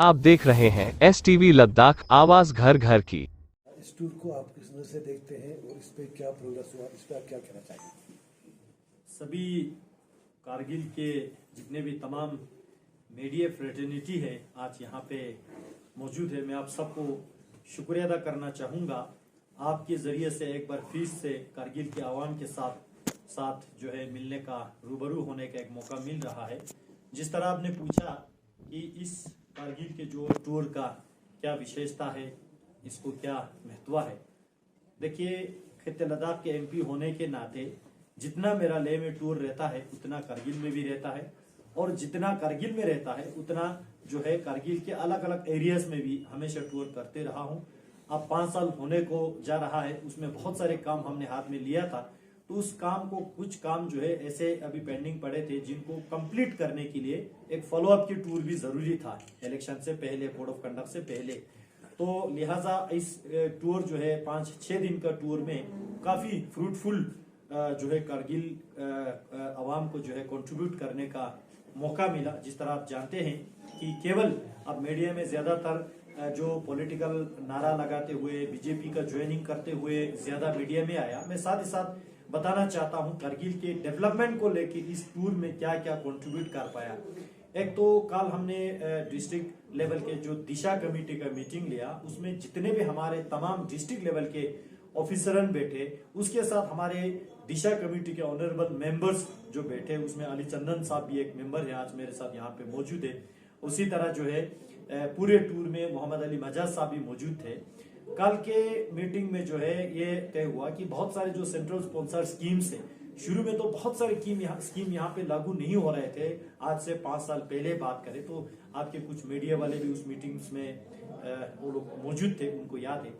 आप देख रहे हैं STV लद्दाख, आवाज घर घर की। इस टूर को आप किस नजर से देखते हैं और इस पे क्या प्रोग्रेस हुआ, इस पे आप क्या कहना चाहेंगे? सभी कारगिल के जितने भी तमाम मीडिया फ्रेटर्निटी है आज यहाँ पे मौजूद है। मैं आप सबको शुक्रिया अदा करना चाहूँगा। आपके ज़रिए से एक बार फिर से कारगिल के आवाम के साथ साथ जो है मिलने का, रूबरू होने का एक मौका मिल रहा है। जिस तरह आपने पूछा कि इस कारगिल के जो टूर का क्या विशेषता है, इसको क्या महत्व है। देखिए, खित्ते लद्दाख के MP होने के नाते जितना मेरा लेह में टूर रहता है उतना कारगिल में भी रहता है, और जितना कारगिल में रहता है उतना जो है कारगिल के अलग अलग एरियाज में भी हमेशा टूर करते रहा हूँ। अब 5 साल होने को जा रहा है, उसमें बहुत सारे काम हमने हाथ में लिया था। तो उस काम को, कुछ काम जो है ऐसे अभी पेंडिंग पड़े थे जिनको कंप्लीट करने के लिए एक फॉलोअप की टूर भी जरूरी था, इलेक्शन से पहले, कोड ऑफ कंडक्ट से पहले। तो लिहाजा इस टूर जो है 5-6 दिन का टूर में काफी फ्रूटफुल जो है कारगिल आवाम को जो है कंट्रीब्यूट करने का मौका मिला। जिस तरह आप जानते हैं कि केवल अब मीडिया में ज्यादातर जो पॉलिटिकल नारा लगाते हुए, बीजेपी का ज्वाइनिंग करते हुए ज्यादा मीडिया में आया। मैं साथ ही साथ बताना चाहता हूं कारगिल के डेवलपमेंट को लेके इस टूर में क्या क्या कंट्रीब्यूट कर पाया। एक तो कल हमने डिस्ट्रिक्ट लेवल के जो दिशा कमेटी का मीटिंग लिया, उसमें जितने भी हमारे तमाम डिस्ट्रिक्ट लेवल के ऑफिसरन बैठे, उसके साथ हमारे दिशा कमेटी के ऑनरेबल मेंबर्स जो बैठे, उसमें अली चंदन साहब भी एक मेंबर है, आज मेरे साथ यहाँ पे मौजूद है। उसी तरह जो है पूरे टूर में मोहम्मद अली मजाज साहब भी मौजूद थे। कल के मीटिंग में जो है ये तय हुआ कि बहुत सारे जो सेंट्रल स्पॉन्सर स्कीम्स है, शुरू में तो बहुत सारे स्कीम यहाँ पे लागू नहीं हो रहे थे। आज से 5 साल पहले बात करें तो आपके कुछ मीडिया वाले भी उस मीटिंग्स में वो लोग मौजूद थे, उनको याद है।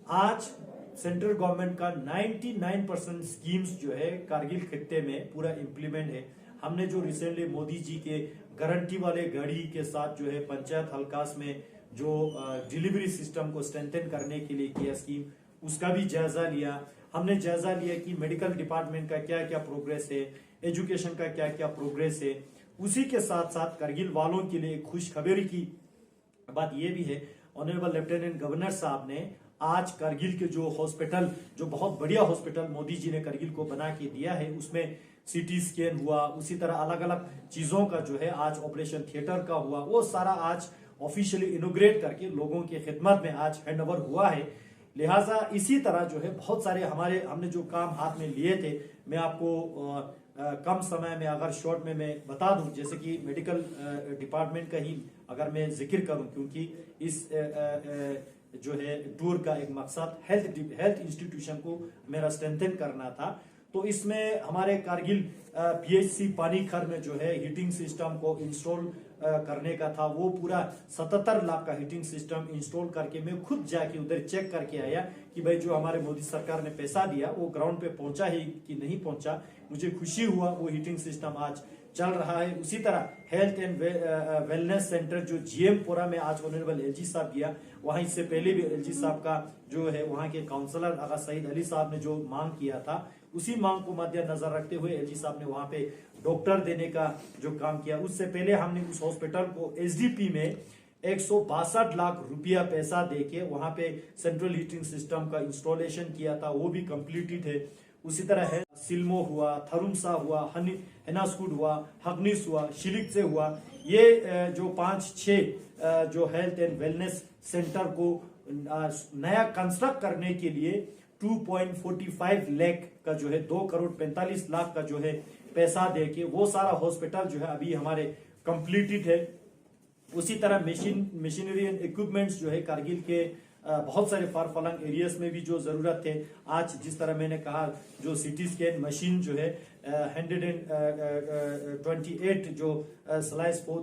आज सेंट्रल गवर्नमेंट का 99% स्कीम्स जो है कारगिल खित्ते में पूरा इम्प्लीमेंट है। हमने जो रिसेंटली मोदी जी के गारंटी वाले गाड़ी के साथ जो है पंचायत हल्कास में जो डिलीवरी सिस्टम को स्ट्रेंथन करने के लिए किया स्कीम, उसका भी जायजा लिया। हमने जायजा लिया कि मेडिकल डिपार्टमेंट का क्या क्या प्रोग्रेस है, एजुकेशन का क्या क्या प्रोग्रेस है। उसी के साथ साथ कारगिल वालों के लिए खुशखबरी की बात यह भी है, ऑनरेबल लेफ्टिनेंट गवर्नर साहब ने आज कारगिल के जो हॉस्पिटल, जो बहुत बढ़िया हॉस्पिटल मोदी जी ने कारगिल को बना के दिया है, उसमें CT स्कैन हुआ, उसी तरह अलग अलग चीजों का जो है आज ऑपरेशन थिएटर का हुआ, वो सारा आज ऑफिशियली इनोग्रेट करके लोगों की खिदमत में आज हैंड ओवर हुआ है। लिहाजा इसी तरह जो है बहुत सारे हमने जो काम हाथ में लिए थे, मैं आपको कम समय में अगर शॉर्ट में मैं बता दूं, जैसे कि मेडिकल डिपार्टमेंट का ही अगर मैं जिक्र करूं, क्योंकि इस जो है टूर का एक मकसद हेल्थ इंस्टीट्यूशन को मेरा स्ट्रेंथन करना था। तो इसमें हमारे कारगिल PHC पानीखर में जो है हीटिंग सिस्टम को इंस्टॉल करने का था। वो पूरा 77 लाख का हीटिंग सिस्टम इंस्टॉल करके मैं खुद जाके उधर चेक करके आया कि भाई जो हमारे मोदी सरकार ने पैसा दिया वो ग्राउंड पे पहुंचा है कि नहीं पहुंचा। मुझे खुशी हुआ वो हीटिंग सिस्टम आज चल रहा है। उसी तरह हेल्थ एंड वेलनेस सेंटर जो GM-पुरा में आज ऑनरेबल LG साहब गया, वहां इससे पहले भी LG साहब का जो है वहां के काउंसलर आगा सईद अली साहब ने जो मांग किया था, उसी मांग को मद्देनजर रखते हुए LG साहब ने वहां पे डॉक्टर देने का जो काम किया। उससे पहले हमने उस हॉस्पिटल को SDP में 162 लाख रुपया पैसा देके वहां पे सेंट्रल हीटिंग सिस्टम का इंस्टॉलेशन किया था, वो भी कंप्लीटेड है। उसी तरह है सिल्मो हुआ, थरुमसा हुआ, हेनास्कुड हुआ, हगनिस हुआ, शिलिक से हुआ। ये जो 5-6 जो हेल्थ एंड वेलनेस सेंटर को नया कंस्ट्रक्ट करने के लिए 2.45 लाख का जो है 2 करोड़ 45 लाख का जो है पैसा देके वो सारा हॉस्पिटल जो है अभी हमारे कंप्लीटेड है। उसी तरह मशीनरी एंड इक्विपमेंट्स जो है कारगिल के बहुत सारे फार फ्लंग एरियाज में भी जो जरूरत है, आज जिस तरह मैंने कहा जो CT स्कैन मशीन जो है 128 जो स्लाइस फॉर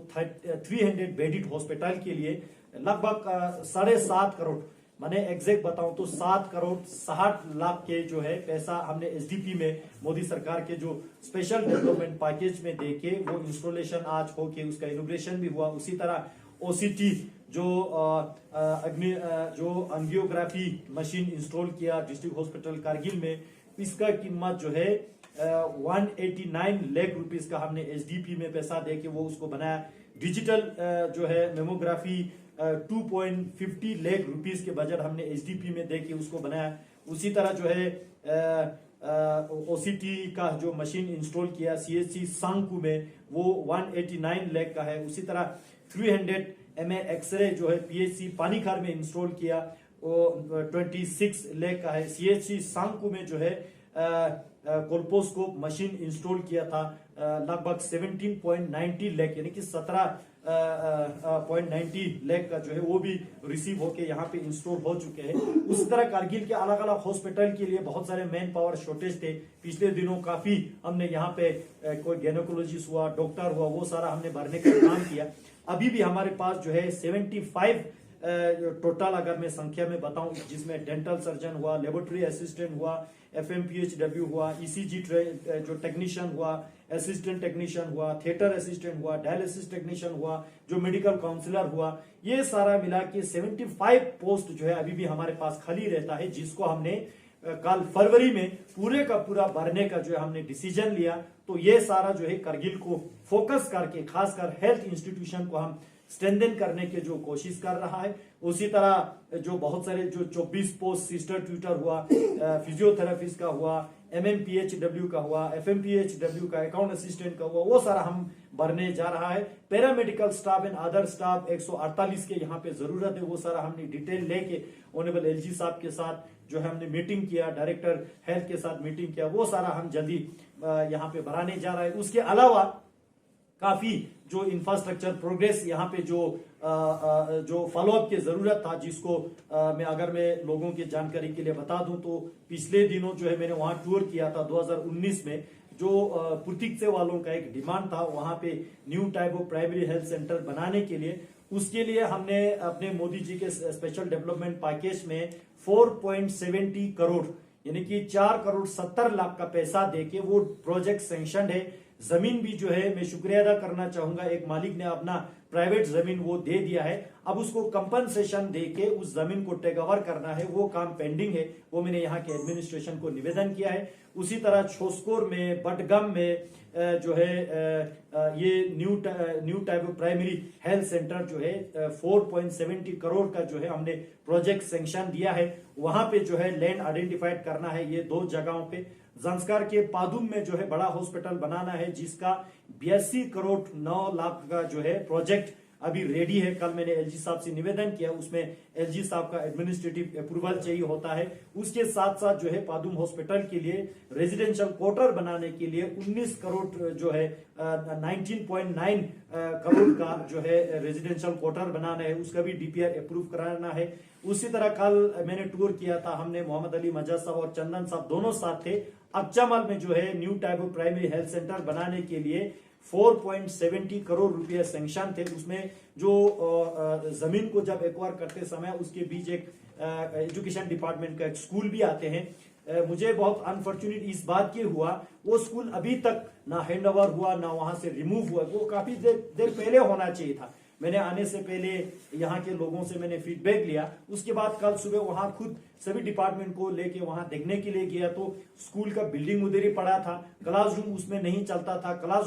300 बेडेड हॉस्पिटल के लिए लगभग 7.5 करोड़, मैंने एग्जैक्ट बताऊं तो 7 करोड़ 60 लाख के जो है पैसा हमने SDP में मोदी सरकार के जो स्पेशल डेवलपमेंट पैकेज में देके वो इंस्टॉलेशन आज होके उसका इनोग्रेशन भी हुआ। उसी तरह OCT जो एंजियोग्राफी मशीन इंस्टॉल किया डिस्ट्रिक्ट हॉस्पिटल कारगिल में, इसका कीमत जो है 189 लाख रुपीस का हमने SDP में पैसा देके वो उसको बनाया। डिजिटल जो है मेमोग्राफी 2.50 लाख रुपीस के बजट हमने एचडीपी में दे के उसको बनाया। उसी तरह जो है ओसीटी का जो मशीन इंस्टॉल किया सीएचसी सांकू में वो 189 लाख का है। उसी तरह 300 mA एक्सरे जो है पीएचसी पानीखार में इंस्टॉल किया वो 26 लाख का है। सीएचसी सांकू में जो है कोल्पोस्कोप मशीन इंस्टॉल किया था लगभग 17.90 लाख यानी कि 17.90 लाख का जो है वो भी रिसीव होके यहाँ पे इंस्टॉल हो चुके हैं। उसी तरह कारगिल के अलग अलग हॉस्पिटल के लिए बहुत सारे मैन पावर शॉर्टेज थे। पिछले दिनों काफी हमने यहाँ पे कोई गायनेकोलॉजिस्ट हुआ, डॉक्टर हुआ, वो सारा हमने भरने का काम किया। अभी भी हमारे पास जो है 75 टोटल अगर मैं संख्या में बताऊं, जिसमें डेंटल सर्जन हुआ, लेबोरेटरी असिस्टेंट हुआ, FMPHW हुआ, ECG जो टेक्नीशियन हुआ, असिस्टेंट टेक्नीशियन हुआ, थिएटर असिस्टेंट हुआ, डायलिसिस टेक्नीशियन हुआ, जो मेडिकल काउंसलर हुआ, ये सारा मिला के 75 पोस्ट जो है अभी भी हमारे पास खाली रहता है, जिसको हमने कल फरवरी में पूरे का पूरा भरने का जो है हमने डिसीजन लिया। तो ये सारा जो है करगिल को फोकस करके खासकर हेल्थ इंस्टीट्यूशन को हम स्ट्रेंथन करने की जो कोशिश कर रहा है। उसी तरह जो बहुत सारे जो 24 पोस्ट सिस्टर ट्यूटर हुआ, फिजियोथेरेपिस्ट का हुआ, MMPHW का हुआ, FMPHW का, अकाउंट असिस्टेंट का हुआ, वो सारा हम भरने जा रहा है। Paramedical staff and other staff 148 के यहाँ पे जरूरत है, वो सारा हमने डिटेल लेके ऑनरेबल एलजी साहब के साथ जो है हमने मीटिंग किया, डायरेक्टर हेल्थ के साथ मीटिंग किया, वो सारा हम जल्दी यहाँ पे भराने जा रहा है। उसके अलावा काफी जो इंफ्रास्ट्रक्चर प्रोग्रेस यहाँ पे जो फॉलोअप की जरूरत था, जिसको मैं लोगों की जानकारी के लिए बता दूं तो पिछले दिनों जो है मैंने वहां टूर किया था 2019 में। जो प्रतीक्षे वालों का एक डिमांड था वहां पे new type of primary health centre बनाने के लिए, उसके लिए हमने अपने मोदी जी के स्पेशल डेवलपमेंट पैकेज में 4.70 करोड़ यानी कि 4 करोड़ 70 लाख का पैसा देके वो प्रोजेक्ट सैंक्शन है। जमीन भी जो है मैं शुक्रिया अदा करना चाहूंगा, एक मालिक ने अपना प्राइवेट जमीन वो दे दिया है, अब उसको कंपनसेशन देके उस जमीन को टेक ओवर करना है, वो काम पेंडिंग है, वो मैंने यहाँ के एडमिनिस्ट्रेशन को निवेदन किया है। उसी तरह छोस्कोर में, बटगम में जो है ये new type of primary health centre जो है 4.70 करोड़ का जो है हमने प्रोजेक्ट सैंक्शन दिया है। वहां पे जो है लैंड आइडेंटिफाइड करना है, ये 2 जगहों पे। जंस्कार के पादुम में जो है बड़ा हॉस्पिटल बनाना है, जिसका 82 करोड़ 9 लाख का जो है प्रोजेक्ट अभी रेडी है। कल मैंने एलजी साहब से निवेदन किया, उसमें एलजी साहब का एडमिनिस्ट्रेटिव अप्रूवल चाहिए होता है। उसके साथ साथ जो है पादुम हॉस्पिटल के लिए रेजिडेंशियल क्वार्टर बनाने के लिए 19 करोड़ जो है 19.9 करोड़ का जो है रेजिडेंशियल क्वार्टर बनाना है, उसका भी डीपीआर अप्रूव कराना है। उसी तरह कल मैंने टूर किया था, हमने मोहम्मद अली मजा साहब और चंदन साहब दोनों साथ थे। अक्चामल में जो है new type of primary health centre बनाने के लिए 4.70 करोड़ रुपए सैंक्शन थे। उसमें जो जमीन को जब एक्वायर करते समय उसके बीच एक एजुकेशन डिपार्टमेंट का एक स्कूल भी आते हैं। मुझे बहुत अनफॉर्चुनेट इस बात की हुआ, वो स्कूल अभी तक ना हैंड ओवर हुआ ना वहां से रिमूव हुआ, वो काफी देर पहले होना चाहिए था। मैंने आने से पहले यहाँ के लोगों से मैंने फीडबैक लिया, उसके बाद कल सुबह वहां खुद सभी डिपार्टमेंट को लेके वहां देखने के लिए गया तो स्कूल का बिल्डिंग उधर ही पड़ा था, क्लासरूम उसमें नहीं चलता था, क्लास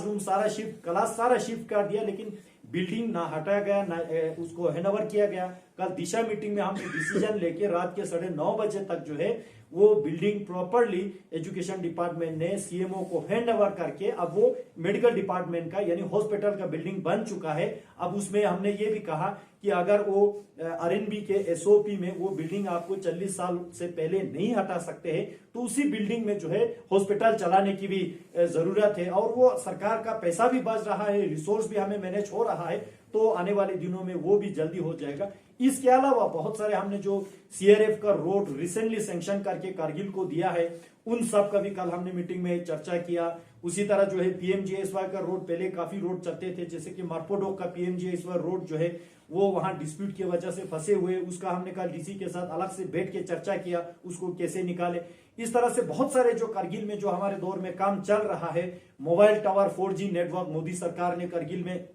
सारा शिफ्ट कर दिया, लेकिन बिल्डिंग ना हटाया गया ना उसको हैंडओवर किया गया। कल दिशा मीटिंग में हमने डिसीजन लेके रात के 9:30 बजे तक जो है वो बिल्डिंग प्रॉपरली एजुकेशन डिपार्टमेंट ने सीएमओ को हैंड ओवर करके अब वो मेडिकल डिपार्टमेंट का यानी हॉस्पिटल का बिल्डिंग बन चुका है। अब उसमें हमने ये भी कहा कि अगर वो आरएनबी के एसओपी में वो बिल्डिंग आपको 40 साल से पहले नहीं हटा सकते हैं तो उसी बिल्डिंग में जो है हॉस्पिटल चलाने की भी जरूरत है, और वो सरकार का पैसा भी बच रहा है, रिसोर्स भी हमें मैनेज हो रहा है, तो आने वाले दिनों में वो भी जल्दी हो जाएगा। इसके अलावा बहुत सारे हमने जो सीआरएफ का रोड रिसेंटली सैंक्शन करके कारगिल को दिया है, उन सब का भी कल हमने मीटिंग में चर्चा किया। उसी तरह जो है पीएमजीएसवाई का रोड, पहले काफी रोड चलते थे, जैसे कि मार्पोडोक का पीएमजीएसवाई रोड जो है वो वहां डिस्प्यूट की वजह से फंसे हुए, उसका हमने कल डीसी के साथ अलग से बैठ के चर्चा किया, उसको कैसे निकाले। इस तरह से बहुत सारे जो कारगिल में जो हमारे दौर में काम चल रहा है, mobile tower 4G network Modi सरकार ने कारगिल में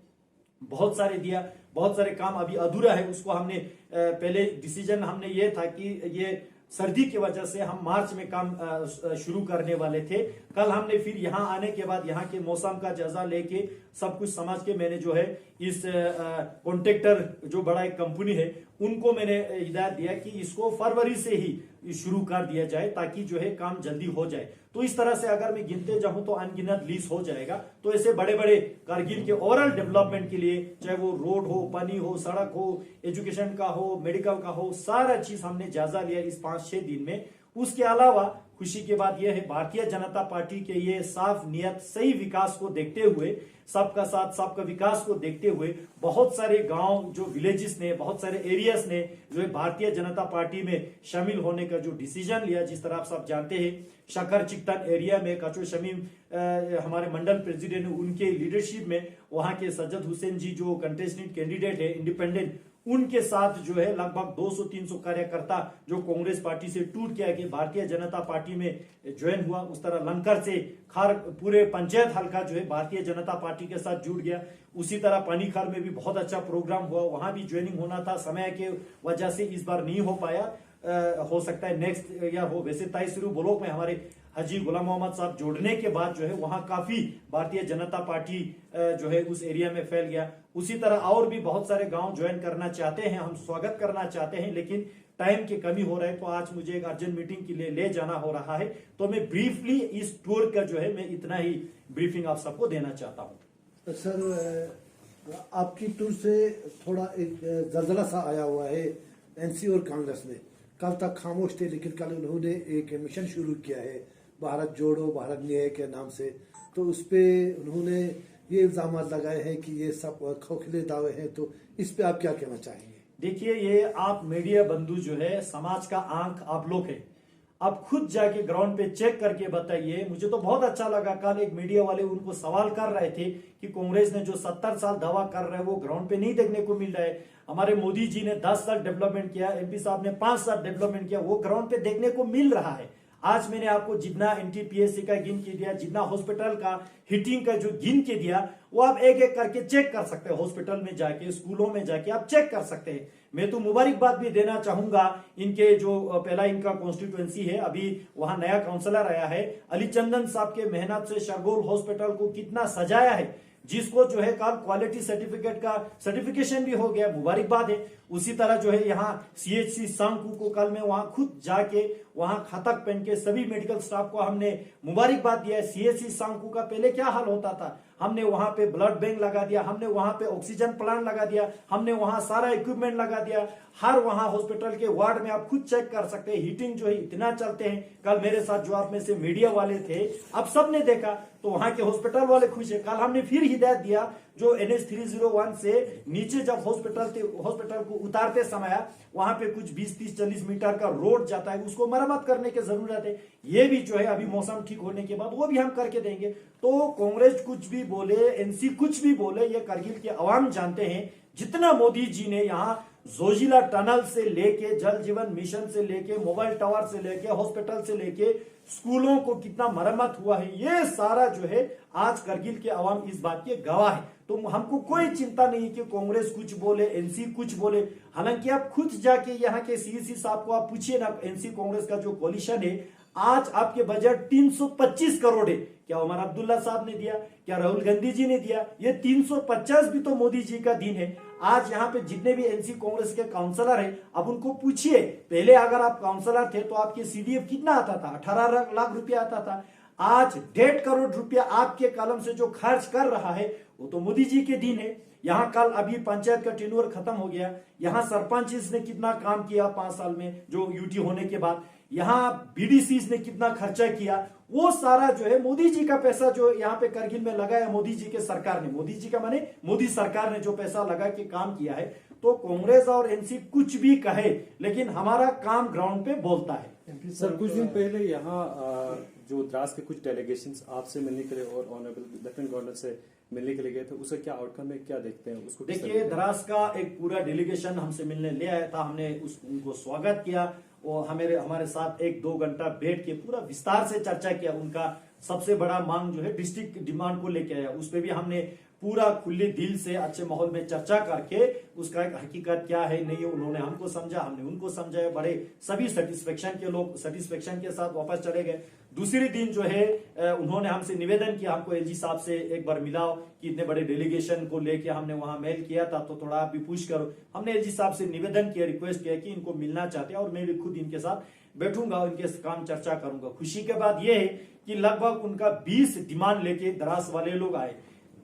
बहुत सारे दिया, बहुत सारे काम अभी अधूरा है, उसको हमने पहले डिसीजन हमने ये था कि ये सर्दी की वजह से हम मार्च में काम शुरू करने वाले थे। कल हमने फिर यहाँ आने के बाद यहाँ के मौसम का जायजा लेके सब कुछ समझ के मैंने जो है इस कॉन्ट्रैक्टर जो बड़ा एक कंपनी है उनको मैंने हिदायत दिया कि इसको फरवरी से ही शुरू कर दिया जाए ताकि जो है काम जल्दी हो जाए। तो इस तरह से अगर मैं गिनते जाऊं तो अनगिनत लीज हो जाएगा। तो ऐसे बड़े बड़े कारगिल के ओवरऑल डेवलपमेंट के लिए, चाहे वो रोड हो, पानी हो, सड़क हो, एजुकेशन का हो, मेडिकल का हो, सारा चीज हमने जायजा लिया इस 5-6 दिन में। उसके अलावा खुशी की बात यह है भारतीय जनता पार्टी के ये साफ नियत सही विकास को देखते हुए, सबका साथ सबका विकास को देखते हुए बहुत सारे गांव जो विलेजेस ने, बहुत सारे एरियाज ने जो है भारतीय जनता पार्टी में शामिल होने का जो डिसीजन लिया। जिस तरह आप सब जानते हैं शकर चिकटन एरिया में काचो शमीम हमारे मंडल प्रेसिडेंट, उनके लीडरशिप में वहां के सज्जद हुसैन जी जो कंटेस्टेंट कैंडिडेट है इंडिपेंडेंट, उनके साथ जो है लगभग 200-300 कार्यकर्ता जो कांग्रेस पार्टी से टूट के आके भारतीय जनता पार्टी में ज्वाइन हुआ। उस तरह लंकर से खार पूरे पंचायत हल्का जो है भारतीय जनता पार्टी के साथ जुड़ गया। उसी तरह पानीखार में भी बहुत अच्छा प्रोग्राम हुआ, वहां भी ज्वाइनिंग होना था, समय के वजह से इस बार नहीं हो पाया। हो सकता है नेक्स्ट ईयर हो। वैसे ताइसरू ब्लॉक में हमारे हाजी गुलाम मोहम्मद साहब जोड़ने के बाद जो है वहां काफी भारतीय जनता पार्टी जो है उस एरिया में फैल गया। उसी तरह और भी बहुत सारे गांव ज्वाइन करना चाहते हैं, हम स्वागत करना चाहते हैं, लेकिन टाइम की कमी हो रहा है। तो आज मुझे एक अर्जेंट मीटिंग के लिए ले जाना हो रहा है। तो मैं ब्रीफली इस टूर का जो है मैं इतना ही ब्रीफिंग आप सबको देना चाहता हूँ। सर, आपकी टूर से थोड़ा एक जलजला सा आया हुआ है एनसी और कांग्रेस में। कल तक खामोश थे, लेकिन कल उन्होंने एक मिशन शुरू किया है भारत जोड़ो भारत न्याय के नाम से। तो उस पर उन्होंने ये इल्जाम लगाए हैं कि ये सब खोखले दावे हैं। तो इस पे आप क्या कहना चाहेंगे? देखिए, ये आप मीडिया बंधु जो है समाज का आंख आप लोग है, आप खुद जाके ग्राउंड पे चेक करके बताइए। मुझे तो बहुत अच्छा लगा कल एक मीडिया वाले उनको सवाल कर रहे थे कि कांग्रेस ने जो 70 साल दावा कर रहे हैं वो ग्राउंड पे नहीं देखने को मिल रहा है। हमारे मोदी जी ने 10 साल डेवलपमेंट किया, एमपी साहब ने 5 साल डेवलपमेंट किया, वो ग्राउंड पे देखने को मिल रहा है। आज मैंने आपको जितना एनटीपीएससी का गिन के दिया, जितना हॉस्पिटल का हीटिंग का जो गिन के दिया, वो आप एक एक करके चेक कर सकते हैं। हॉस्पिटल में जाके, स्कूलों में जाके आप चेक कर सकते हैं। मैं तो मुबारकबाद भी देना चाहूंगा इनके जो पहला इनका कॉन्स्टिट्यूएंसी है, अभी वहां नया काउंसलर आया है अली चंदन साहब के मेहनत से शरगोल हॉस्पिटल को कितना सजाया है, जिसको जो है कल क्वालिटी सर्टिफिकेट का सर्टिफिकेशन भी हो गया, मुबारकबाद है। उसी तरह जो है यहाँ सीएचसी सांकू को कल मैं वहां खुद जाके वहां खतक पहन के सभी मेडिकल स्टाफ को हमने मुबारकबाद दिया है। सीएचसी सांकू का पहले क्या हाल होता था, हमने वहां पे ब्लड बैंक लगा दिया, हमने वहां पे ऑक्सीजन प्लांट लगा दिया, हमने वहां सारा इक्विपमेंट लगा दिया। हर वहां हॉस्पिटल के वार्ड में आप खुद चेक कर सकते हैं, हीटिंग जो है इतना चलते हैं। कल मेरे साथ जो आप में से मीडिया वाले थे, आप सबने देखा, तो वहां के हॉस्पिटल वाले खुश है। कल हमने फिर हिदायत दिया जो NH 301 से नीचे जब हॉस्पिटल को उतारते समय वहां पे कुछ 20-30-40 मीटर का रोड जाता है, उसको मरम्मत करने की जरूरत है। ये भी जो है अभी मौसम ठीक होने के बाद वो भी हम करके देंगे। तो कांग्रेस कुछ भी बोले, एनसी कुछ भी बोले, ये करगिल के अवाम जानते हैं जितना मोदी जी ने यहाँ जोजिला टनल से लेके, जल जीवन मिशन से लेके, मोबाइल टावर से लेके, हॉस्पिटल से लेके, स्कूलों को कितना मरम्मत हुआ है, ये सारा जो है आज करगिल के अवाम इस बात के गवाह है। तो हमको कोई चिंता नहीं कि कांग्रेस कुछ बोले, एनसी कुछ बोले। हालांकि आप खुद जाके यहाँ के सीएसी साहब को आप पूछिए ना, एनसी कांग्रेस का जो कोलिशन है, आज आपके बजट 325 करोड़ है। क्या उमर अब्दुल्ला साहब ने दिया, क्या राहुल गांधी जी ने दिया? ये 350 भी तो मोदी जी का दिन है। आज यहाँ पे जितने भी एनसी कांग्रेस के काउंसलर हैं, अब उनको पूछिए, पहले अगर आप काउंसलर थे तो आपके सीडीएफ कितना आता था? 18 लाख रुपया आता था। आज 1.5 करोड़ रुपया आपके कलम से जो खर्च कर रहा है वो तो मोदी जी के दिन है। यहाँ कल अभी पंचायत का टेन्योर खत्म हो गया, यहाँ सरपंच ने कितना काम किया 5 साल में जो यूटी होने के बाद, यहाँ बीडीसी ने कितना खर्चा किया, वो सारा जो है मोदी जी का पैसा जो यहाँ पे करगिल में लगाया मोदी जी के सरकार ने, मोदी जी का माने मोदी सरकार ने जो पैसा लगा के काम किया है। तो कांग्रेस और एनसी कुछ भी कहे, लेकिन हमारा काम ग्राउंड पे बोलता है। सर, कुछ दिन पहले यहाँ जो द्रास के कुछ डेलीगेशंस आपसे मिलने के लिए और ऑनरेबल लेफ्टिनेंट गवर्नर से मिलने के लिए गए थे, उसका क्या आउटकम है, क्या देखते हैं उसको? देखिए, द्रास का एक पूरा डेलीगेशन हमसे मिलने ले आया था, हमने उनको स्वागत किया और हमारे साथ 1-2 घंटा बैठ के पूरा विस्तार से चर्चा किया। उनका सबसे बड़ा मांग जो है डिस्ट्रिक्ट डिमांड को लेके आया, उस पर भी हमने पूरा खुले दिल से अच्छे माहौल में चर्चा करके उसका एक हकीकत क्या है नहीं है उन्होंने हमको समझा, हमने उनको समझा, बड़े सभी सेटिस्फेक्शन के लोग सेटिस्फेक्शन के साथ वापस चले गए। दूसरे दिन जो है उन्होंने हमसे निवेदन किया, हमको एलजी साहब से एक बार मिलाओ कि इतने बड़े डेलीगेशन को लेके हमने वहां मेल किया था तो थोड़ा आप भी पूछ करो। हमने एलजी साहब से निवेदन किया, रिक्वेस्ट किया कि इनको मिलना चाहते हैं और मैं भी खुद इनके साथ बैठूंगा, इनके काम चर्चा करूंगा। खुशी के बात यह है कि लगभग उनका 20 डिमांड लेके द्रास वाले लोग आए।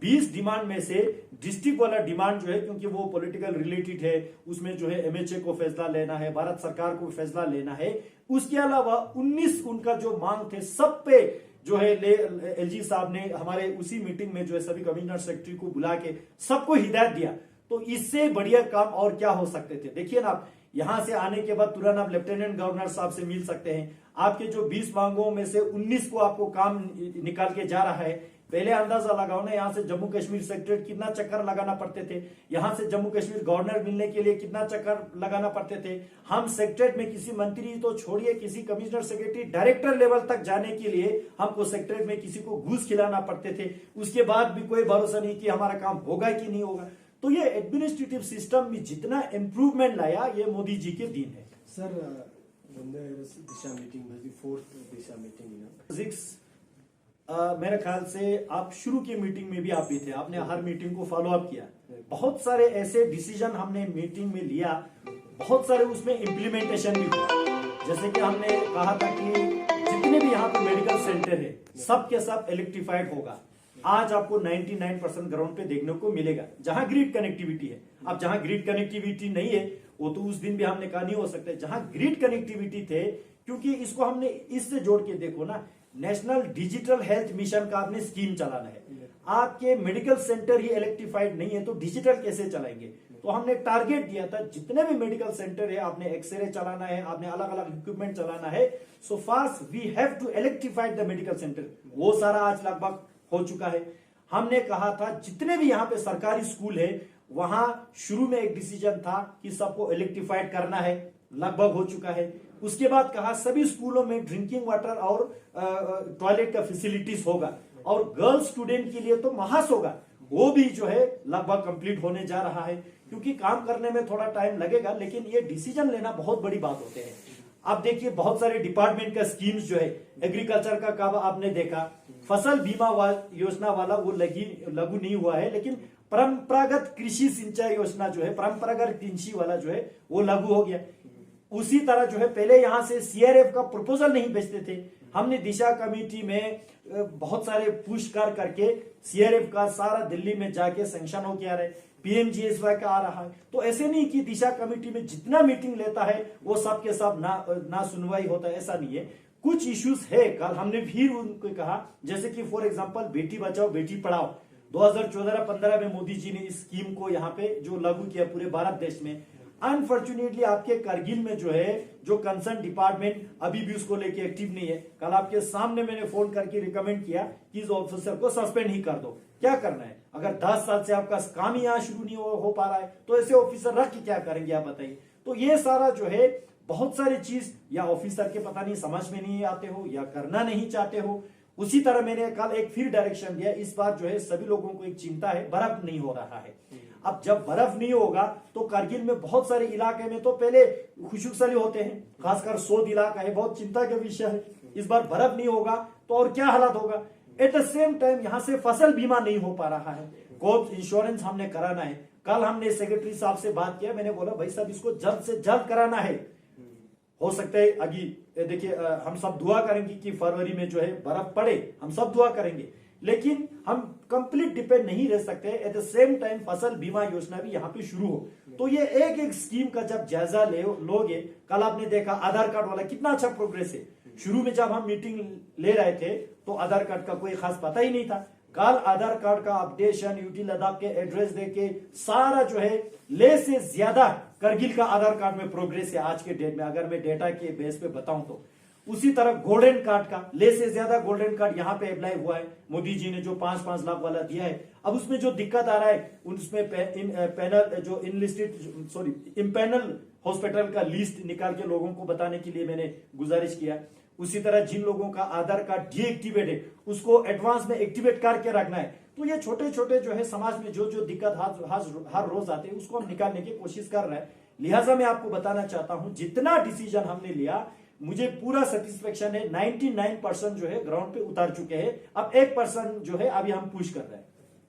20 डिमांड में से डिस्ट्रिक्ट वाला डिमांड जो है, क्योंकि वो पॉलिटिकल रिलेटेड है, उसमें जो है एमएचए को फैसला लेना है, भारत सरकार को फैसला लेना है। उसके अलावा 19 उनका जो मांग थे सब पे जो है एलजी साहब ने हमारे उसी मीटिंग में जो है सभी कमिश्नर सेक्रेटरी को बुला के सबको हिदायत दिया। तो इससे बढ़िया काम और क्या हो सकते थे। देखिए ना, आप यहां से आने के बाद तुरंत आप लेफ्टिनेंट गवर्नर साहब से मिल सकते हैं। आपके जो 20 मांगों में से 19 को आपको काम निकाल के जा रहा है। पहले अंदाजा लगाओ ना, यहाँ से जम्मू कश्मीर सेक्रेटरी कितना चक्कर लगाना पड़ते थे, यहाँ से जम्मू कश्मीर गवर्नर मिलने के लिए कितना चक्कर लगाना पड़ते थे। हम सेक्रेटरीट में किसी मंत्री तो छोड़िए, किसी कमिश्नर सेक्रेटरी डायरेक्टर लेवल तक जाने के लिए हमको सेक्रेटरीट में किसी को घूस खिलाना पड़ते थे। उसके बाद भी कोई भरोसा नहीं कि हमारा काम होगा कि नहीं होगा। तो ये एडमिनिस्ट्रेटिव सिस्टम में जितना इंप्रूवमेंट लाया, ये मोदी जी के दिन है। Sir, when there was Disha meeting, was the fourth Disha meeting, you know? 6 मेरे ख्याल से आप शुरू की मीटिंग में भी आप भी थे, आपने हर मीटिंग को फॉलो अप किया। बहुत सारे ऐसे डिसीजन हमने मीटिंग में लिया, बहुत सारे उसमें इम्प्लीमेंटेशन भी हुआ। जैसे कि हमने कहा था कि जितने भी यहाँ पे मेडिकल सेंटर है सब के सब इलेक्ट्रीफाइड होगा। आज आपको 99% ग्राउंड पे देखने को मिलेगा जहां ग्रिड कनेक्टिविटी है। अब जहां ग्रिड कनेक्टिविटी नहीं है वो तो उस दिन भी हमने कहा नहीं हो सकता। जहां ग्रिड कनेक्टिविटी थे, क्योंकि इसको हमने इससे जोड़ के देखो ना, नेशनल डिजिटल हेल्थ मिशन का आपने स्कीम चलाना है। आपके मेडिकल सेंटर ही इलेक्ट्रीफाइड नहीं है तो डिजिटल कैसे चलाएंगे। तो हमने टारगेट दिया था जितने भी मेडिकल सेंटर है आपने एक्सरे चलाना है, आपने अलग अलग इक्विपमेंट चलाना है। So fast we have to electrified the medical centre. वो सारा आज लगभग हो चुका है। हमने कहा था जितने भी यहाँ पे सरकारी स्कूल है वहां शुरू में एक डिसीजन था कि सबको इलेक्ट्रीफाइड करना है, लगभग हो चुका है। उसके बाद कहा सभी स्कूलों में ड्रिंकिंग वाटर और टॉयलेट का फैसिलिटीज होगा और गर्ल्स स्टूडेंट के लिए तो महास होगा, वो भी जो है लगभग कंप्लीट होने जा रहा है। क्योंकि काम करने में थोड़ा टाइम लगेगा, लेकिन ये डिसीजन लेना बहुत बड़ी बात होते हैं। आप देखिए बहुत सारे डिपार्टमेंट का स्कीम्स जो है, एग्रीकल्चर का काम आपने देखा, फसल बीमा योजना वाला वो लागू नहीं हुआ है, लेकिन परंपरागत कृषि सिंचाई योजना जो है, परंपरागत कृषि वाला जो है वो लागू हो गया। उसी तरह जो है पहले यहां से सीआरएफ का प्रपोजल नहीं भेजते थे, हमने दिशा कमेटी में बहुत सारे पुरस्कार करके सीआरएफ का सारा दिल्ली में जाके सैंक्शन हो गया है, पीएमजीएसवाई का आ रहा है। तो ऐसे नहीं कि दिशा कमेटी में जितना मीटिंग लेता है वो सब के सब ना सुनवाई होता है, ऐसा नहीं है। कुछ इश्यूज है, कल हमने भी उनको कहा, जैसे कि फॉर एग्जांपल बेटी बचाओ बेटी पढ़ाओ 2014-15 में मोदी जी ने इस स्कीम को यहाँ पे जो लागू किया पूरे भारत देश में। अनफॉर्चुनेटली आपके करगिल में जो है जो कंसर्न डिपार्टमेंट अभी भी उसको लेके एक्टिव नहीं है। कल आपके सामने मैंने फोन करके रिकमेंड किया कि इस ऑफिसर को सस्पेंड ही कर दो। क्या करना है, अगर 10 साल से आपका काम ही यहाँ शुरू नहीं हो पा रहा है तो ऐसे ऑफिसर रख के क्या करेंगे आप बताइए। तो ये सारा जो है बहुत सारी चीज या ऑफिसर के पता नहीं समझ में नहीं आते हो या करना नहीं चाहते हो। उसी तरह मैंने कल एक फिर डायरेक्शन दिया, इस बार जो है सभी लोगों को एक चिंता है, बर्फ नहीं हो रहा है। अब जब बर्फ नहीं होगा तो करगिल में बहुत सारे इलाके में तो पहले खुशुकसली होते हैं, खासकर सोद इलाका है, बहुत चिंता का विषय है। इस बार बर्फ नहीं होगा तो और क्या हालत होगा। एट द सेम टाइम यहाँ से फसल बीमा नहीं हो पा रहा है, क्रॉप इंश्योरेंस हमने कराना है। कल हमने सेक्रेटरी साहब से बात किया, मैंने बोला भाई साहब इसको जल्द से जल्द कराना है। हो सकता है अभी देखिए हम सब दुआ करेंगे कि फरवरी में जो है बर्फ पड़े, हम सब दुआ करेंगे, लेकिन हम कंप्लीट डिपेंड नहीं रह सकते। एट द सेम टाइम फसल बीमा योजना भी यहाँ पे शुरू हो। तो ये एक एक स्कीम का जब जायजा लोगे, कल आपने देखा आधार कार्ड वाला कितना अच्छा प्रोग्रेस है। शुरू में जब हम मीटिंग ले रहे थे तो आधार कार्ड का कोई खास पता ही नहीं था। कल आधार कार्ड का अपडेशन, यूटी लद्दाख के एड्रेस देके सारा जो है ले से ज्यादा करगिल का आधार कार्ड में प्रोग्रेस है आज के डेट में, अगर मैं डेटा के बेस पे बताऊं तो। उसी तरह गोल्डन कार्ड का ले से ज्यादा गोल्डन कार्ड यहाँ पे अप्लाई हुआ है। मोदी जी ने जो 5-5 लाख वाला दिया है। अब उसमें जो दिक्कत आ रहा है उसमें पैनल जो इम्पैनल हॉस्पिटल का लिस्ट निकाल के लोगों को बताने के लिए मैंने गुजारिश किया। उसी तरह जिन लोगों का आधार कार्ड डीएक्टिवेट है उसको एडवांस में एक्टिवेट करके रखना है, तो ये छोटे छोटे जो है समाज में जो जो दिक्कत हर रोज आते हैं उसको हम निकालने की कोशिश कर रहे हैं। लिहाजा मैं आपको बताना चाहता हूं जितना डिसीजन हमने लिया मुझे पूरा सेटिस्फेक्शन है। 99% जो है ग्राउंड पे उतार चुके हैं, अब 1% जो है अभी हम पुश कर रहे हैं।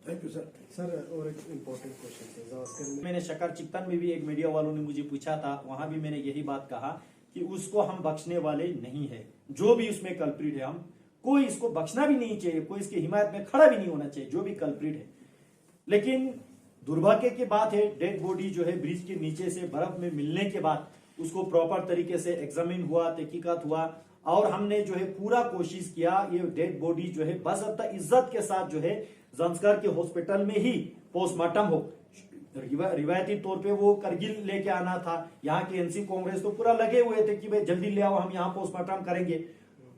Thank you sir. सर और एक इम्पोर्टेंट क्वेश्चन है जावस्कर में मैंने शकर चिकतन में भी एक मीडिया वालों ने मुझे पूछा था, वहां भी मैंने यही बात कहा कि उसको हम बख्शने वाले नहीं है। जो भी उसमें कल्प्रिट है हम कोई इसको बख्शना भी नहीं चाहिए, कोई इसकी हिमायत में खड़ा भी नहीं होना चाहिए जो भी कल्प्रिट है। लेकिन दुर्भाग्य की बात है डेड बॉडी जो है ब्रिज के नीचे से बर्फ में मिलने के बाद उसको प्रॉपर तरीके से एग्जामिन हुआ, तहकीकात हुआ और हमने जो है पूरा कोशिश किया ये डेड बॉडी जो है बाज़ाब्ता इज्जत के साथ जो है जंस्कार के हॉस्पिटल में ही पोस्टमार्टम हो। रिवायती तौर पे वो करगिल लेके आना था, यहाँ के एनसी कांग्रेस तो पूरा लगे हुए थे कि भाई जल्दी ले आओ हम यहाँ पोस्टमार्टम करेंगे,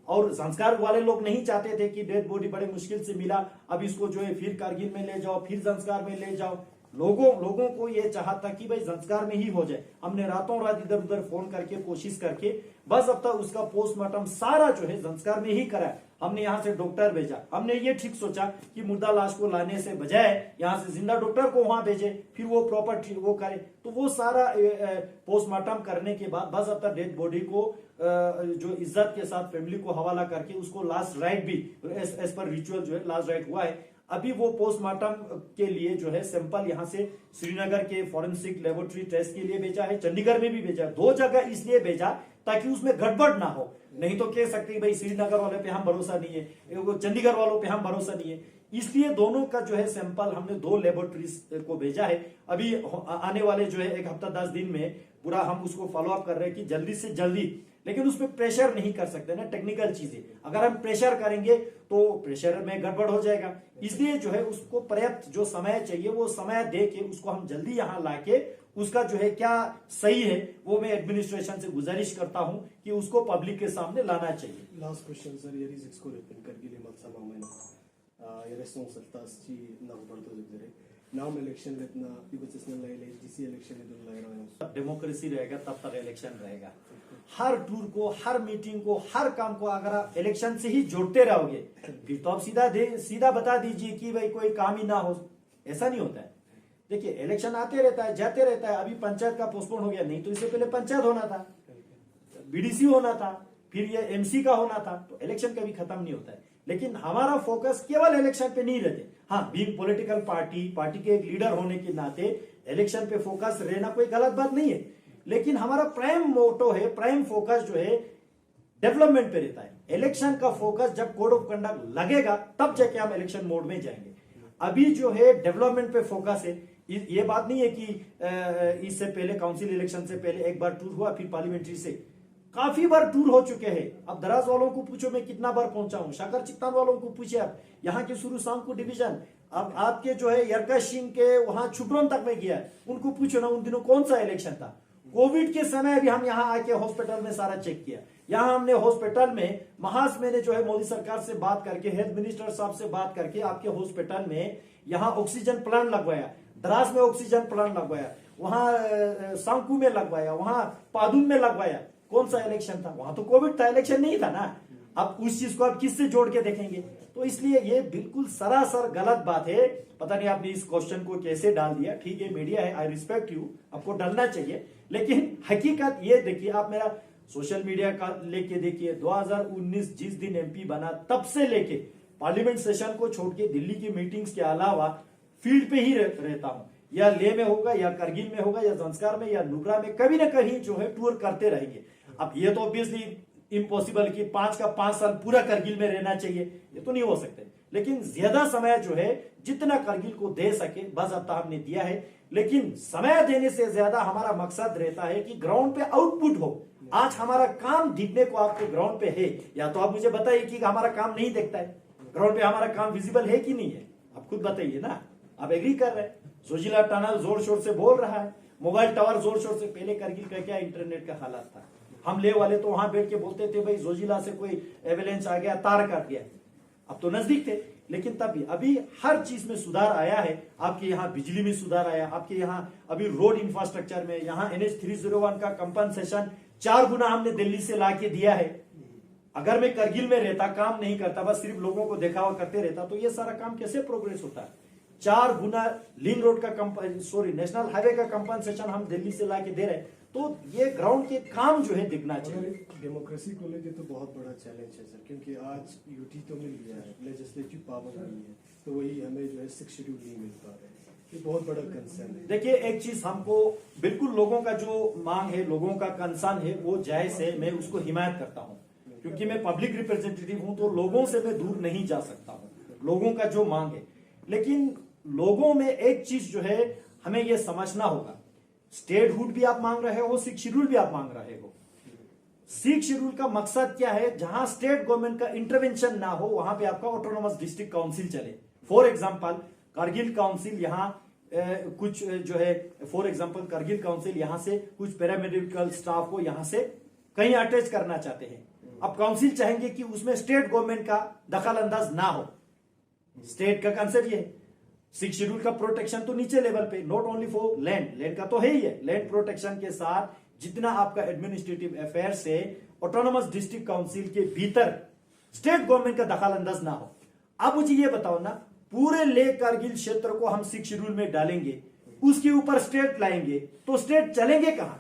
और संस्कार वाले लोग नहीं चाहते थे कि डेड बॉडी बड़े मुश्किल से मिला, अब इसको जो है फिर कारगिल में ले जाओ, फिर संस्कार में ले जाओ। लोगों को ये चाहा था कि भाई संस्कार में ही हो जाए। हमने रातों रात इधर उधर फोन करके कोशिश करके बस अब तक उसका पोस्टमार्टम सारा जो है संस्कार में ही करा। हमने यहाँ से डॉक्टर भेजा, हमने ये ठीक सोचा कि मुर्दा लाश को लाने से बजाय यहाँ से जिंदा डॉक्टर को वहां भेजे, फिर वो प्रॉपर वो करे। तो वो सारा पोस्टमार्टम करने के बाद बस अब तक डेड बॉडी को जो इज्जत के साथ फैमिली को हवाला करके उसको लास्ट राइट भी एज पर रिचुअल जो है लास्ट राइट हुआ है। अभी वो पोस्टमार्टम के लिए जो है सैंपल यहाँ से श्रीनगर के फॉरेंसिक लेबोरेटरी टेस्ट के लिए भेजा है, चंडीगढ़ में भी भेजा है। 2 जगह इसलिए भेजा ताकि उसमें गड़बड़ ना हो। नहीं तो कह सकते भाई श्रीनगर वाले पे हम भरोसा नहीं है, वो चंडीगढ़ वालों पे हम भरोसा नहीं है। इसलिए दोनों का जो है सैंपल हमने 2 लेबोरेटरीज को भेजा है। अभी आने वाले जो है 1 हफ्ता 10 दिन में पूरा हम उसको फॉलो अप कर रहे हैं कि जल्दी से जल्दी, लेकिन उसमें प्रेशर नहीं कर सकते ना, टेक्निकल चीजें अगर हम प्रेशर करेंगे तो प्रेशर में गड़बड़ हो जाएगा। इसलिए जो है उसको पर्याप्त जो समय चाहिए वो समय दे के उसको हम जल्दी यहाँ लाके उसका जो है क्या सही है वो मैं एडमिनिस्ट्रेशन से गुजारिश करता हूँ कि उसको पब्लिक के सामने लाना चाहिए। Last question, sir. Hier is Exco-Repen, Kargil Malsama Mena. Hier is ons saltasci nagbarto zugzere. Naam election letna, ibetsesna laile, GC election edun laira है। डेमोक्रेसी रहेगा तब तक इलेक्शन रहेगा। हर टूर को, हर मीटिंग को, हर काम को अगर आप इलेक्शन से ही जोड़ते रहोगे फिर तो आप सीधा बता दीजिए कि भाई कोई काम ही ना हो। ऐसा नहीं होता है। देखिए इलेक्शन आते रहता है, जाते रहता है। अभी पंचायत का पोस्टपोन हो गया, नहीं तो इससे पहले पंचायत होना था, बीडीसी होना था, फिर ये एमसी का होना था। तो इलेक्शन कभी खत्म नहीं होता है। लेकिन हमारा फोकस केवल इलेक्शन पे नहीं रहते। हाँ, बीइंग पॉलिटिकल पार्टी के एक लीडर होने के नाते इलेक्शन पे फोकस रहना कोई गलत बात नहीं है, लेकिन हमारा प्राइम मोटो है, प्राइम फोकस जो है डेवलपमेंट पे रहता है। इलेक्शन का फोकस जब कोड ऑफ कंडक्ट लगेगा तब जाके हम इलेक्शन मोड में जाएंगे। अभी जो है डेवलपमेंट पे फोकस है। ये बात नहीं है कि इससे पहले काउंसिल इलेक्शन से पहले एक बार टूर हुआ, फिर पार्लियामेंट्री से काफी बार टूर हो चुके हैं। अब दराज वालों को पूछो मैं कितना बार पहुंचा हूं, शाकर चिकतान वालों को पूछे आप, यहाँ के सुरू सांगकू डिवीजन, अब आपके जो है यरकाशिंग के वहां छुटरोन तक में गया, उनको पूछो ना उन दिनों कौन सा इलेक्शन था। कोविड के समय भी हम यहाँ आके हॉस्पिटल में सारा चेक किया। यहाँ हमने हॉस्पिटल में महास मैंने जो है मोदी सरकार से बात करके, हेल्थ मिनिस्टर साहब से बात करके आपके हॉस्पिटल में यहाँ ऑक्सीजन प्लांट लगवाया, द्रास में ऑक्सीजन प्लांट लगवाया, वहां सांकू में लगवाया, वहां पादुन में लगवाया। कौन सा इलेक्शन था? वहां तो कोविड था, इलेक्शन नहीं था ना। अब उस चीज को आप किससे जोड़ के देखेंगे? तो इसलिए ये बिल्कुल सरासर गलत बात है। पता नहीं आपने इस क्वेश्चन को कैसे डाल दिया। ठीक है, मीडिया है, आई रिस्पेक्ट यू, आपको डालना चाहिए, लेकिन हकीकत ये देखिए, आप मेरा सोशल मीडिया का लेके देखिए, 2019 जिस दिन एमपी बना तब से लेके पार्लियामेंट सेशन को छोड़ के दिल्ली की मीटिंग्स के अलावा फील्ड पे ही रहता हूं। या लेह में होगा, या करगिल में होगा, या जंस्कार में, या नुब्रा में, कभी ना कहीं जो है टूर करते रहेंगे। अब ये तो ऑब्वियसली इम्पॉसिबल कि 5 का 5 साल पूरा करगिल में रहना चाहिए, ये तो नहीं हो सकते। लेकिन ज्यादा समय जो है जितना करगिल को दे सके बाज़ाब्ता हमने दिया है। लेकिन समय देने से ज्यादा हमारा मकसद रहता है कि ग्राउंड पे आउटपुट हो। आज हमारा काम दिखने को आपको ग्राउंड पे है, या तो आप मुझे बताइए कि हमारा काम नहीं दिखता है, ग्राउंड पे हमारा काम विजिबल है कि नहीं है? आप खुद बताइए ना। आप एग्री कर रहे हैं? जोजिला टनल जोर शोर से बोल रहा है, मोबाइल टावर जोर शोर से। पहले करगिल का क्या इंटरनेट का हालत था? हम ले वाले तो वहां बैठ के बोलते थे भाई जोजिला से कोई एविडेंस आ गया, तार काट गया। अब तो नजदीक थे, लेकिन तब भी अभी हर चीज में सुधार आया है। आपके यहाँ बिजली में सुधार आया, आपके यहाँ अभी रोड इंफ्रास्ट्रक्चर में, यहाँ NH 301 का कंपनसेशन 4 गुना हमने दिल्ली से ला के दिया है। अगर मैं करगिल में रहता, काम नहीं करता, बस सिर्फ लोगों को दिखावा करते रहता, तो ये सारा काम कैसे प्रोग्रेस होता है? 4 गुना लिंक रोड का नेशनल हाईवे का कंपनसेशन हम दिल्ली से लाके दे रहे हैं, तो ये ग्राउंड के काम जो है दिखना चाहिए। डेमोक्रेसी को लेके तो बहुत बड़ा चैलेंज है सर, क्योंकि आज यूटी तो मिल गया है, लेजिस्लेटिव पावर नहीं है, तो वही हमें जो है 6 शेड्यूल नहीं मिल पा रहे हैं। ये बहुत बड़ा कंसर्न है। देखिए, एक चीज हमको बिल्कुल, लोगों का जो मांग है, लोगों का कंसर्न है, वो जायज है, मैं उसको हिमायत करता हूं, क्योंकि मैं पब्लिक रिप्रेजेंटेटिव हूं, तो लोगों से मैं दूर नहीं जा सकता हूं, लोगों का जो मांग है। लेकिन लोगों में एक चीज जो है हमें यह समझना होगा, स्टेटहुड भी आप मांग रहे हो, 6 शेड्यूल भी आप मांग रहे हो। 6 शेड्यूल का मकसद क्या है? जहां स्टेट गवर्नमेंट का इंटरवेंशन ना हो, वहां पे आपका ऑटोनोमस डिस्ट्रिक्ट काउंसिल चले। फॉर एग्जांपल कारगिल काउंसिल यहां कुछ जो है, फॉर एग्जांपल कारगिल काउंसिल यहां से कुछ पैरामेडिकल स्टाफ को यहां से कहीं अटैच करना चाहते हैं। अब काउंसिल चाहेंगे कि उसमें स्टेट गवर्नमेंट का दखल अंदाज ना हो। स्टेट का कंसेप्ट ये 6 शेड्यूल का प्रोटेक्शन तो नीचे लेवल पे, नॉट ओनली फॉर लैंड का तो है ही है, लैंड प्रोटेक्शन के साथ जितना आपका एडमिनिस्ट्रेटिव अफेयर से ऑटोनोमस डिस्ट्रिक्ट काउंसिल के भीतर स्टेट गवर्नमेंट का दखल अंदाज ना हो। अब मुझे ये बताओ ना, पूरे लेह कारगिल क्षेत्र को हम 6 शेड्यूल में डालेंगे, उसके ऊपर स्टेट लाएंगे, तो स्टेट चलेंगे कहां?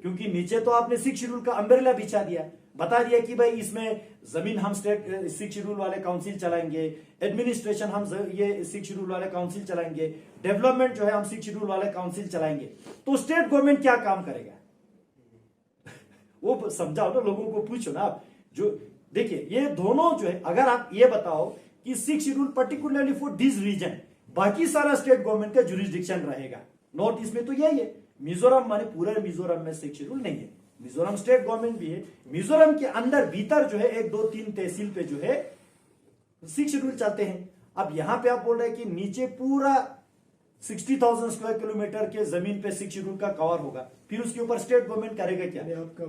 क्योंकि नीचे तो आपने 6 शेड्यूल का अम्ब्रेला बिछा दिया, बता दिया कि भाई इसमें जमीन हम स्टेट 6 शेड्यूल वाले काउंसिल चलाएंगे, एडमिनिस्ट्रेशन हम ये 6 शेड्यूल वाले काउंसिल चलाएंगे, डेवलपमेंट जो है हम 6 शेड्यूल वाले काउंसिल चलाएंगे। तो स्टेट गवर्नमेंट क्या काम करेगा? वो समझाओ ना, लोगों को पूछो ना आप। जो देखिए, ये दोनों जो है, अगर आप ये बताओ कि 6 schedule particularly for this region, बाकी सारा स्टेट गवर्नमेंट का जुरिस्डिक्शन रहेगा। नॉर्थ ईस्ट में तो यही है, मिजोरम माने पूरे मिजोरम में 6 शेड्यूल नहीं है, मिजोरम स्टेट गवर्नमेंट भी है, मिजोरम के अंदर भीतर जो है 1, 2, 3 तहसील पे जो है 6 शेड्यूल चलते हैं। अब यहां पे आप बोल रहे हैं कि नीचे पूरा 60,000 स्क्वायर किलोमीटर के जमीन पे 6 शेड्यूल का कवर होगा, फिर उसके ऊपर स्टेट गवर्नमेंट करेगा क्या?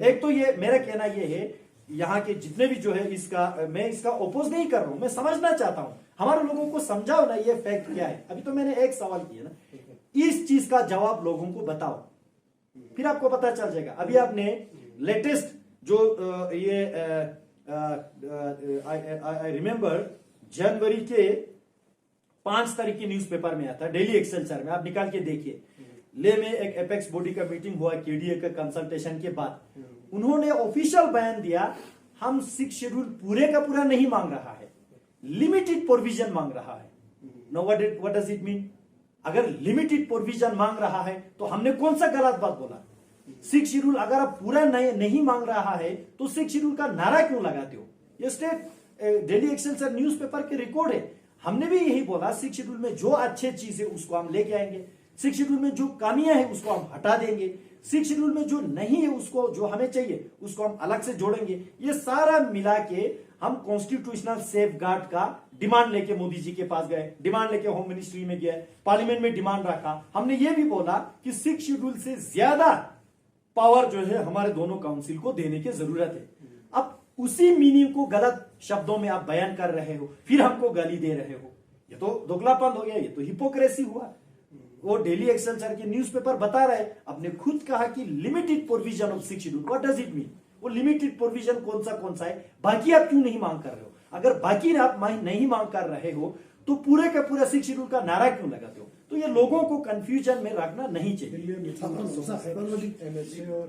एक तो ये मेरा कहना ये है, यहाँ के जितने भी जो है मैं इसका ओपोज नहीं कर रहा हूं, मैं समझना चाहता हूं, हमारे लोगों को समझाओ ना ये फैक्ट क्या है। अभी तो मैंने एक सवाल किया ना, इस चीज का जवाब लोगों को बताओ, फिर आपको पता चल जाएगा। अभी आपने लेटेस्ट जो ये आई रिमेंबर जनवरी के 5 तारीख की न्यूज़पेपर में आता है, डेली एक्सेलसियर में, आप निकाल के देखिए। ले में एक एपेक्स बॉडी का मीटिंग हुआ केडीए का कंसल्टेशन के बाद, उन्होंने ऑफिशियल बयान दिया, हम 6 शेड्यूल पूरे का पूरा नहीं मांग रहा है, लिमिटेड प्रोविजन मांग रहा है। Know what does it mean? अगर लिमिटेड प्रोविजन मांग रहा है तो हमने कौन सा गलत बात बोला? 6 शेड्यूल अगर आप पूरा नहीं मांग रहा है तो 6 शेड्यूल का नारा क्यों लगाते हो? ये स्टेट डेली एक्सेलसियर न्यूज़पेपर के रिकॉर्ड है। हमने भी यही बोला, 6 शेड्यूल में जो अच्छे चीज है उसको हम लेके आएंगे, 6 शेड्यूल में जो कमियां है उसको हम हटा देंगे, 6 शेड्यूल में जो नहीं है उसको, जो हमें चाहिए उसको हम अलग से जोड़ेंगे। ये सारा मिला के हम कॉन्स्टिट्यूशनल सेफगार्ड का डिमांड लेके मोदी जी के पास गए, डिमांड लेके होम मिनिस्ट्री में गए, पार्लियामेंट में डिमांड रखा। हमने ये भी बोला कि 6 शेड्यूल से ज्यादा पावर जो है हमारे दोनों काउंसिल को देने की जरूरत है। अब उसी मीनिंग को गलत शब्दों में आप बयान कर रहे हो, फिर हमको गाली दे रहे हो, ये तो दोगलापन हो गया, ये तो हिपोक्रेसी हुआ। वो डेली एक्सेलसियर के न्यूज़पेपर बता रहे, आपने खुद कहा कि limited provision of 6 schedule, what does it mean? वो लिमिटेड प्रोविजन कौन सा है? बाकी आप क्यों नहीं मांग कर रहे हो? अगर बाकी आप नहीं मांग कर रहे हो तो पूरे का पूरा 6 शेड्यूल का नारा क्यों लगाते हो? तो ये लोगों को कंफ्यूजन में रखना नहीं चाहिए। दिल्ली में MLA और